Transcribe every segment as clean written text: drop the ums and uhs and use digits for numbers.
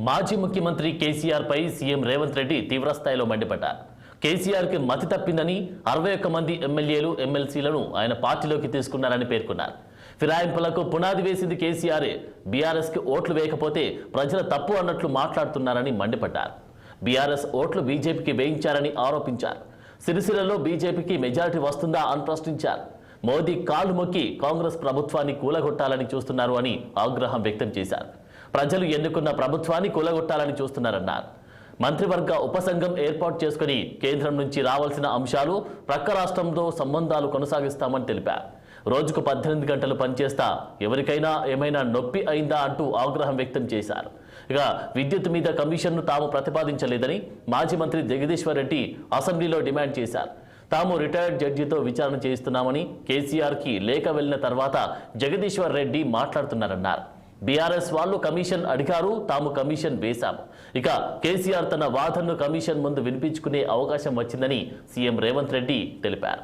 మాజీ ముఖ్యమంత్రి కేసీఆర్ పై సీఎం రేవంత్ రెడ్డి తీవ్రస్థాయిలో మండిపడ్డారు. కేసీఆర్కి మతి తప్పిందని 61 మంది ఎమ్మెల్యేలు ఎమ్మెల్సీలను ఆయన పార్టీలోకి తీసుకున్నారని పేర్కొన్నారు. ఫిరాయింపులకు పునాది వేసింది కేసీఆరే, బీఆర్ఎస్కి ఓట్లు వేయకపోతే ప్రజల తప్పు అన్నట్లు మాట్లాడుతున్నారని మండిపడ్డారు. బీఆర్ఎస్ ఓట్లు బీజేపీకి వేయించారని ఆరోపించారు. సిరిసిల్లలో బీజేపీకి మెజారిటీ వస్తుందా అని ప్రశ్నించారు. మోదీ కాలు మొక్కి కాంగ్రెస్ ప్రభుత్వాన్ని కూలగొట్టాలని చూస్తున్నారు అని ఆగ్రహం వ్యక్తం చేశారు. ప్రజలు ఎన్నుకున్న ప్రభుత్వాన్ని కూలగొట్టాలని చూస్తున్నారన్నారు. మంత్రివర్గ ఉపసంఘం ఏర్పాటు చేసుకుని కేంద్రం నుంచి రావాల్సిన అంశాలు ప్రక్క రాష్ట్రంతో సంబంధాలు కొనసాగిస్తామని తెలిపారు. రోజుకు 18 గంటలు పనిచేస్తా ఎవరికైనా ఏమైనా నొప్పి అయిందా అంటూ ఆగ్రహం వ్యక్తం చేశారు. ఇక విద్యుత్ మీద కమిషన్ను తాము ప్రతిపాదించలేదని మాజీ మంత్రి జగదీశ్వర్ రెడ్డి అసెంబ్లీలో డిమాండ్ చేశారు. తాము రిటైర్డ్ జడ్జితో విచారణ చేయిస్తున్నామని కేసీఆర్కి లేఖ వెళ్లిన తర్వాత జగదీశ్వర్ రెడ్డి మాట్లాడుతున్నారన్నారు. బీఆర్ఎస్ వాళ్ళు కమిషన్ అడిగారు, తాము కమిషన్ వేశాము. ఇక కేసీఆర్ తన వాదనను కమిషన్ ముందు వినిపించుకునే అవకాశం వచ్చిందని సీఎం రేవంత్ రెడ్డి తెలిపారు.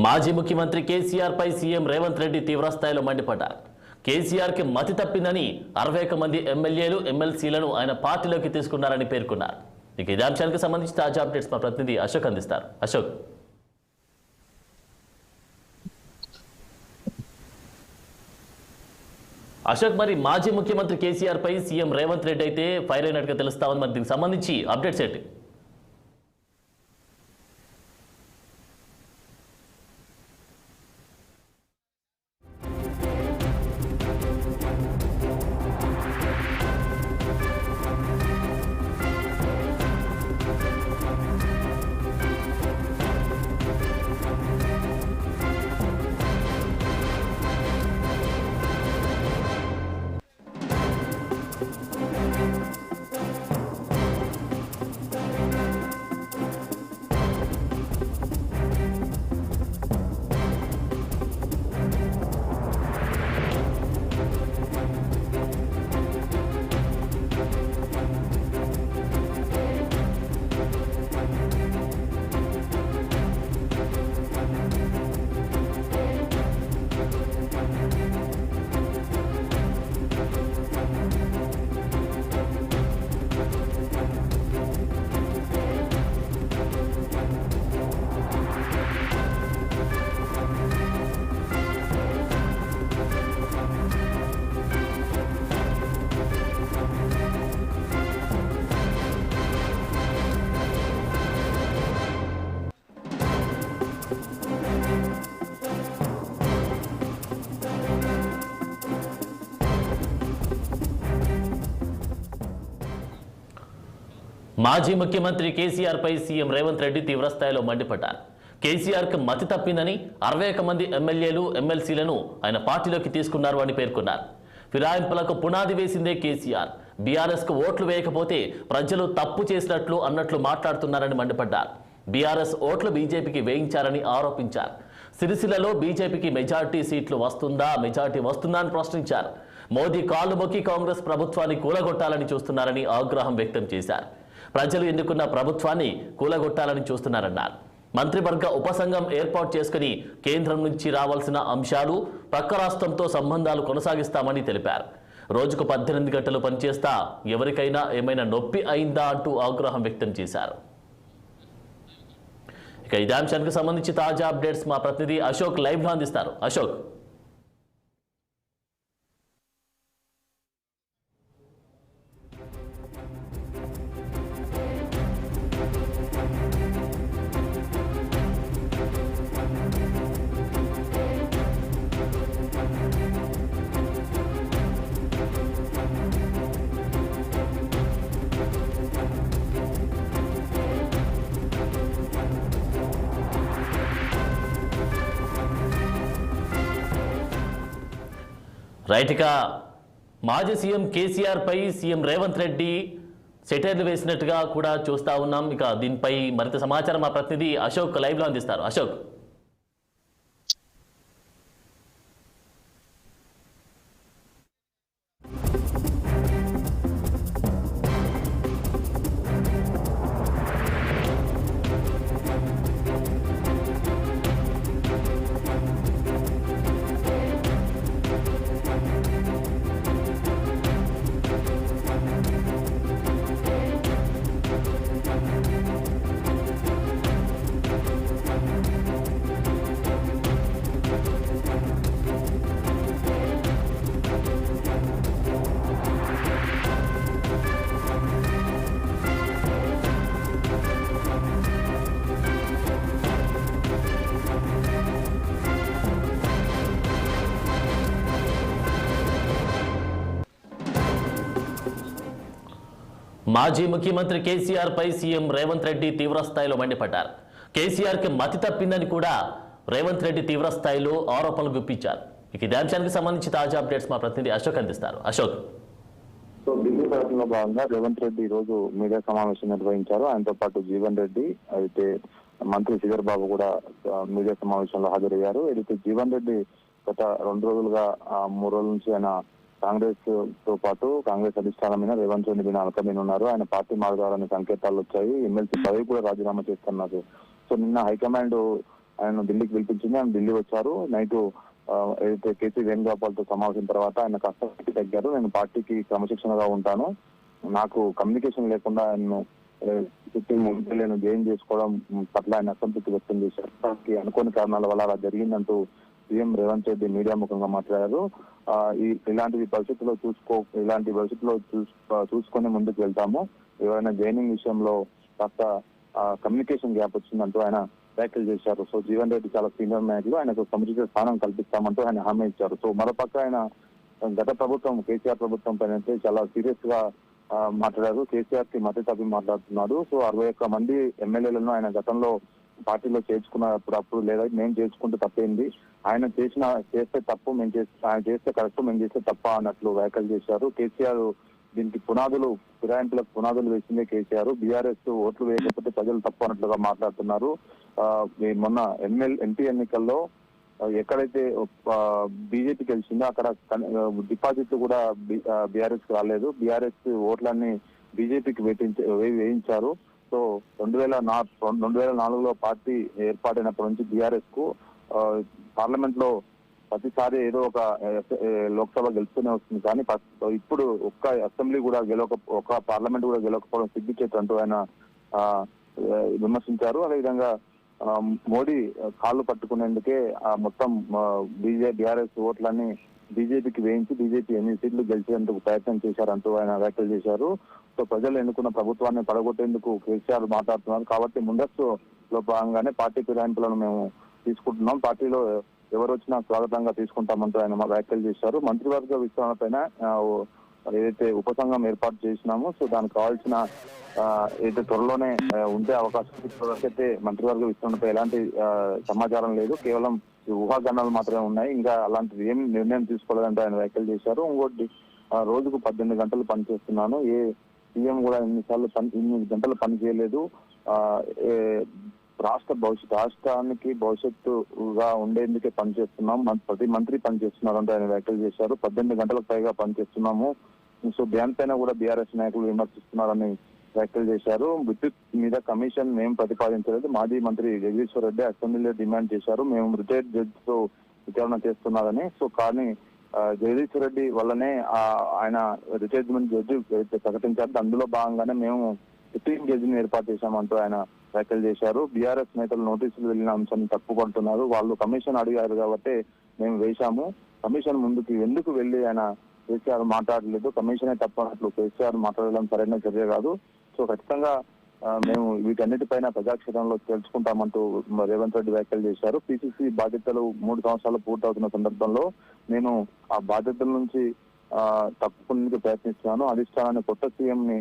మాజీ ముఖ్యమంత్రి కేసీఆర్ పై సీఎం రేవంత్ రెడ్డి తీవ్రస్థాయిలో మండిపడ్డారు. కేసీఆర్కి మతి తప్పిందని 61 మంది ఎమ్మెల్యేలు ఎమ్మెల్సీలను ఆయన పార్టీలోకి తీసుకున్నారని పేర్కొన్నారు. ఇక ఇదే అంశానికి సంబంధించి తాజా అప్డేట్స్ మా ప్రతినిధి అశోక్ అందిస్తారు. అశోక్, మరి మాజీ ముఖ్యమంత్రి కేసీఆర్ పై సీఎం రేవంత్ రెడ్డి అయితే ఫైర్ అయినట్టుగా తెలుస్తా ఉంది. మరి దీనికి సంబంధించి అప్డేట్స్ ఏంటి? మాజీ ముఖ్యమంత్రి కేసీఆర్ పై సీఎం రేవంత్ రెడ్డి తీవ్రస్థాయిలో మండిపడ్డారు. కేసీఆర్కి మతి తప్పిందని 61 మంది ఎమ్మెల్యేలు ఎమ్మెల్సీలను ఆయన పార్టీలోకి తీసుకున్నారు అని పేర్కొన్నారు. ఫిరాయింపులకు పునాది వేసిందే కేసీఆర్. బీఆర్ఎస్కు ఓట్లు వేయకపోతే ప్రజలు తప్పు చేసినట్లు అన్నట్లు మాట్లాడుతున్నారని మండిపడ్డారు. బీఆర్ఎస్ ఓట్లు బీజేపీకి వేయించారని ఆరోపించారు. సిరిసిల్లలో బీజేపీకి మెజార్టీ వస్తుందా అని ప్రశ్నించారు. మోదీ కాళ్ళు మొక్కి కాంగ్రెస్ ప్రభుత్వాన్ని కూలగొట్టాలని చూస్తున్నారని ఆగ్రహం వ్యక్తం చేశారు. ప్రజలు ఎన్నుకున్న ప్రభుత్వాన్ని కూలగొట్టాలని చూస్తున్నారన్నారు. మంత్రివర్గ ఉపసంఘం ఏర్పాటు చేసుకుని కేంద్రం నుంచి రావాల్సిన అంశాలు, పక్క రాష్ట్రంతో సంబంధాలు కొనసాగిస్తామని తెలిపారు. రోజుకు 18 గంటలు పనిచేస్తా ఎవరికైనా ఏమైనా నొప్పి అయిందా అంటూ ఆగ్రహం వ్యక్తం చేశారు. ఇక ఇదే అంశానికి సంబంధించి తాజా అప్డేట్స్ మా ప్రతినిధి అశోక్ లైవ్ లో అందిస్తారు. అశోక్, రైట్. ఇక మాజీ సీఎం కేసీఆర్ పై సీఎం రేవంత్ రెడ్డి సెటైర్లు వేసినట్టుగా కూడా చూస్తా ఉన్నాం. ఇక దీనిపై మరింత సమాచారం మా ప్రతినిధి అశోక్ లైవ్ లో అందిస్తారు. అశోక్, మాజీ ముఖ్యమంత్రి కేసీఆర్ పై సీఎం రేవంత్ రెడ్డి తీవ్రస్థాయిలో మండిపడ్డారు. కేసీఆర్ కి మతి తప్పిందని కూడా రేవంత్ రెడ్డి తీవ్రస్థాయిలో ఆరోపణలు గుప్పించారు. ఇక ఇదే అంశానికి సంబంధించి తాజా అప్డేట్స్ మా ప్రతినిధి అశోక్ అందిస్తారు. అశోక్, సో ఢిల్లీ పర్యటనలో భాగంగా రేవంత్ రెడ్డి ఈ రోజు మీడియా సమావేశం నిర్వహించారు. ఆయనతో పాటు జీవన్ రెడ్డి, అయితే మంత్రి శ్రీధర్ బాబు కూడా మీడియా సమావేశంలో హాజరయ్యారు. అయితే జీవన్ రెడ్డి గత 2 రోజులుగా 3 రోజుల నుంచి ఆయన కాంగ్రెస్ తో పాటు కాంగ్రెస్ అధిష్టానం మీద రేవంత్ రెడ్డి మీద అలకమైన ఉన్నారు. ఆయన పార్టీ మారుతారనే సంకేతాలు వచ్చాయి. ఎమ్మెల్సీ పదవి కూడా రాజీనామా చేస్తున్నారు. సో నిన్న హైకమాండ్ ఆయన ఢిల్లీకి పిలిపించింది. ఆయన ఢిల్లీ వచ్చారు. నైట్ ఏదైతే కేసీ వేణుగోపాల్ తో సమావేశం తర్వాత ఆయన కాస్త తగ్గారు. నేను పార్టీకి క్రమశిక్షణగా ఉంటాను, నాకు కమ్యూనికేషన్ లేకుండా ఆయన నేను గెయిన్ చేసుకోవడం పట్ల ఆయన అసంతృప్తి వ్యక్తం చేశారు. దానికి అనుకోని కారణాల వల్ల అలా జరిగిందంటూ సీఎం రేవంత్ రెడ్డి మీడియా ముఖంగా మాట్లాడారు. ఇలాంటి భవిష్యత్తులో చూసుకొని ముందుకు వెళ్తాము. ఎవరైనా జైనింగ్ విషయంలో కాస్త కమ్యూనికేషన్ గ్యాప్ వచ్చిందంటూ ఆయన వ్యాఖ్యలు చేశారు. సో జీవన్ రెడ్డి చాలా సీనియర్ నాయకులు, ఆయనకు సముచిత స్థానం కల్పిస్తామంటూ ఆయన హామీ ఇచ్చారు. సో మరోపక్క ఆయన గత ప్రభుత్వం కేసీఆర్ ప్రభుత్వం పైన చాలా సీరియస్ గా మాట్లాడారు. కేసీఆర్ కి మద్దతు తప్పి మాట్లాడుతున్నాడు. సో 61 మంది ఎమ్మెల్యేలను ఆయన గతంలో పార్టీలో చేర్చుకున్నప్పుడు లేదా మేము చేర్చుకుంటే తప్పేంది, ఆయన చేస్తే తప్పు ఆయన చేస్తే కరెక్ట్, మేము చేస్తే తప్ప అన్నట్లు వ్యాఖ్యలు చేశారు. కేసీఆర్ దీనికి ఫిరాయింపులకు పునాదులు వేసిందే కేసీఆర్. బీఆర్ఎస్ ఓట్లు వేయకపోతే ప్రజలు తప్పు అన్నట్లుగా మాట్లాడుతున్నారు. మొన్న ఎంపీ ఎన్నికల్లో ఎక్కడైతే బీజేపీ గెలిచిందో అక్కడ డిపాజిట్లు కూడా బీఆర్ఎస్ కి రాలేదు. బీఆర్ఎస్ ఓట్లన్నీ బీజేపీకి వేయించారు. సో 2004లో పార్టీ ఏర్పాటైనప్పటి నుంచి బీఆర్ఎస్ కు పార్లమెంట్ లో ప్రతిసారి ఏదో ఒక లోక్సభ గెలుస్తూనే వస్తుంది. కానీ ఇప్పుడు ఒక్క అసెంబ్లీ కూడా ఒక పార్లమెంట్ కూడా గెలవకపోవడం సిగ్గుచేటు అంటూ ఆయన విమర్శించారు. అదేవిధంగా మోడీ కాళ్ళు పట్టుకునేందుకే మొత్తం బీఆర్ఎస్ ఓట్లన్నీ బీజేపీకి వేయించి బీజేపీ ఎన్ని సీట్లు గెలిచేందుకు ప్రయత్నం చేశారంటూ ఆయన వ్యాఖ్యలు చేశారు. సో ప్రజలు ఎన్నుకున్న ప్రభుత్వాన్ని పడగొట్టేందుకు కేసీఆర్ మాట్లాడుతున్నారు. కాబట్టి ముందస్తులో భాగంగానే పార్టీ ఫిరాయింపులను మేము తీసుకుంటున్నాం, పార్టీలో ఎవరు వచ్చినా స్వాగతంగా తీసుకుంటామంటూ ఆయన వ్యాఖ్యలు చేశారు. మంత్రివర్గ విస్తరణ పైన ఏదైతే ఉపసంఘం ఏర్పాటు చేసినామో సో దానికి కావాల్సిన ఏదైతే త్వరలోనే ఉండే అవకాశం, ఇప్పటివరకైతే మంత్రివర్గ విస్తరణపై ఎలాంటి సమాచారం లేదు. కేవలం ఊహాగానాలు మాత్రమే ఉన్నాయి, ఇంకా అలాంటిది ఏం నిర్ణయం తీసుకోలేదంటూ ఆయన వ్యాఖ్యలు చేశారు. ఇంకోటి రోజుకు 18 గంటలు పనిచేస్తున్నాను, ఏ సీఎం కూడా ఇన్ని గంటలు పని చేయలేదు, రాష్ట్రానికి భవిష్యత్తుగా ఉండేందుకే పనిచేస్తున్నాం, ప్రతి మంత్రి పనిచేస్తున్నారంటూ ఆయన వ్యాఖ్యలు చేశారు. 18 గంటలకు పైగా పనిచేస్తున్నాము, సో దానిపైన కూడా బీఆర్ఎస్ నాయకులు విమర్శిస్తున్నారని వ్యాఖ్యలు చేశారు. విద్యుత్ మీద కమిషన్ మేము ప్రతిపాదించలేదు, మాజీ మంత్రి జగదీశ్వర్ రెడ్డి అసెంబ్లీలో డిమాండ్ చేశారు, మేము రిటైర్డ్ జడ్జితో విచారణ చేస్తున్నారని. సో కానీ జగదీశ్వర్ రెడ్డి వల్లనే ఆయన రిటైర్మెంట్ జడ్జి ప్రకటించారు, అందులో భాగంగానే మేము సిట్టింగ్ జడ్జిని ఏర్పాటు చేశామంటూ ఆయన వ్యాఖ్యలు చేశారు. బీఆర్ఎస్ నేతలు నోటీసులు వెళ్లిన అంశాన్ని తప్పుపడుతున్నారు, వాళ్ళు కమిషన్ అడిగారు కాబట్టి మేము వేశాము, కమిషన్ ముందుకు ఎందుకు వెళ్లి ఆయన కేసీఆర్ మాట్లాడలేదు, కమిషనే తప్పనట్లు కేసీఆర్ మాట్లాడడం సరైన చర్య కాదు. సో ఖచ్చితంగా మేము వీటన్నిటిపైన ప్రజాక్షేత్రంలో తెలుసుకుంటామంటూ రేవంత్ రెడ్డి వ్యాఖ్యలు చేశారు. పిసిసి బాధ్యతలు 3 సంవత్సరాలు పూర్తవుతున్న సందర్భంలో నేను ఆ బాధ్యతల నుంచి తప్పుకునేందుకు ప్రయత్నిస్తున్నాను, అధిష్టానాన్ని కొత్త సీఎం ని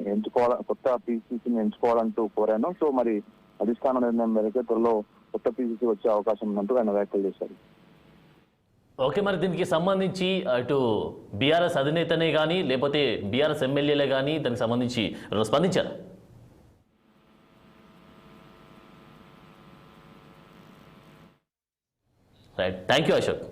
కొత్త పిసిసిని ఎంచుకోవాలంటూ కోరాను. సో మరి అధిష్టాన నిర్ణయం మేరకు త్వరలో కొత్త పిసిసి వచ్చే అవకాశం ఉందంటూ ఆయన వ్యాఖ్యలు చేశారు. ఓకే, మరి దీనికి సంబంధించి అటు బీఆర్ఎస్ అధినేతనే కానీ లేకపోతే బీఆర్ఎస్ ఎమ్మెల్యేలే కానీ దానికి సంబంధించి స్పందించారు? Right, thank you Ashok.